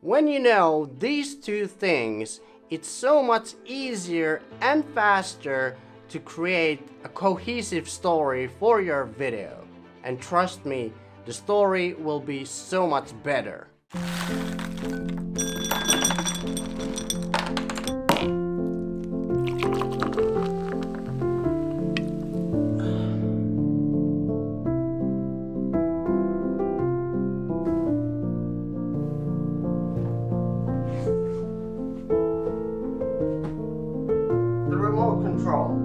When you know these two things, it's so much easier and faster to create a cohesive story for your video. And trust me, the story will be so much better. The remote control.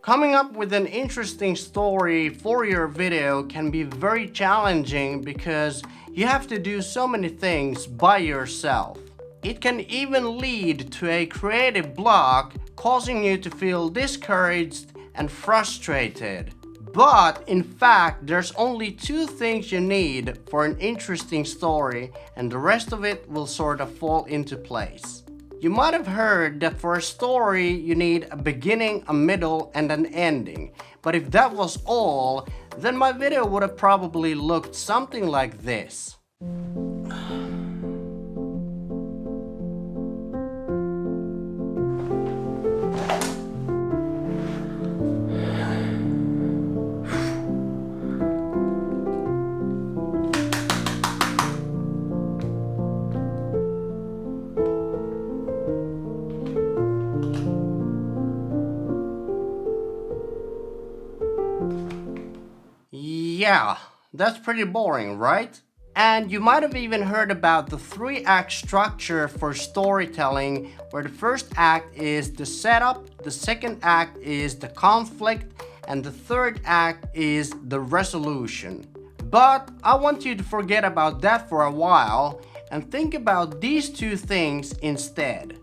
Coming up with an interesting story for your video can be very challenging because you have to do so many things by yourself. It can even lead to a creative block, causing you to feel discouraged and frustrated. But in fact, there's only two things you need for an interesting story, and the rest of it will sort of fall into place. You might have heard that for a story you need a beginning, a middle, and an ending. But if that was all, then my video would have probably looked something like this. Yeah, that's pretty boring, right? And you might have even heard about the 3-act structure for storytelling, where the first act is the setup, the second act is the conflict, and the third act is the resolution. But I want you to forget about that for a while and think about these two things instead.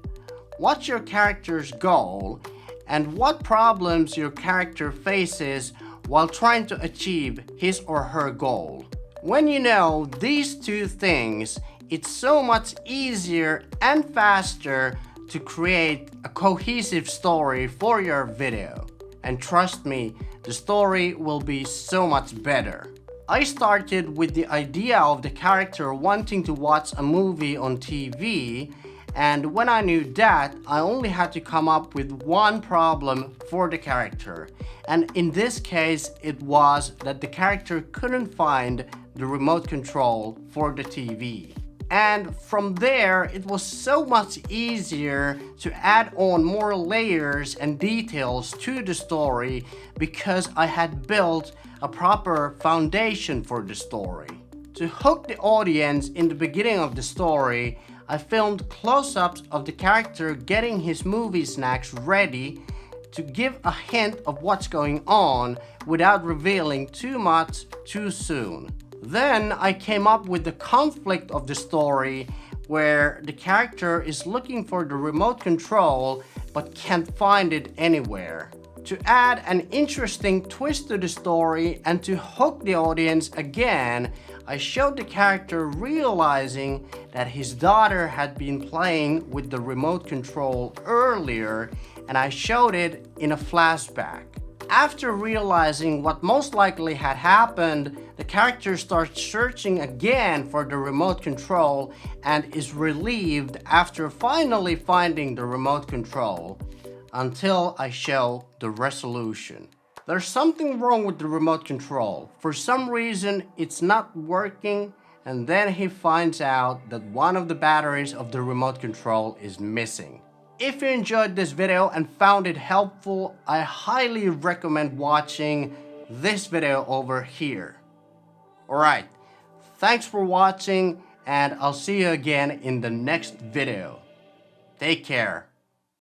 What's your character's goal, and what problems your character faces while trying to achieve his or her goal? When you know these two things, it's so much easier and faster to create a cohesive story for your video. And trust me, the story will be so much better. I started with the idea of the character wanting to watch a movie on TV, and when I knew that, I only had to come up with one problem for the character. And in this case, it was that the character couldn't find the remote control for the TV. And from there, it was so much easier to add on more layers and details to the story because I had built a proper foundation for the story. To hook the audience in the beginning of the story, I filmed close-ups of the character getting his movie snacks ready to give a hint of what's going on without revealing too much too soon. Then I came up with the conflict of the story, where the character is looking for the remote control but can't find it anywhere. To add an interesting twist to the story and to hook the audience again, I showed the character realizing that his daughter had been playing with the remote control earlier, and I showed it in a flashback. After realizing what most likely had happened, the character starts searching again for the remote control and is relieved after finally finding the remote control, until I show the resolution. There's something wrong with the remote control. For some reason, it's not working, and then he finds out that one of the batteries of the remote control is missing. If you enjoyed this video and found it helpful, I highly recommend watching this video over here. Alright, thanks for watching, and I'll see you again in the next video. Take care.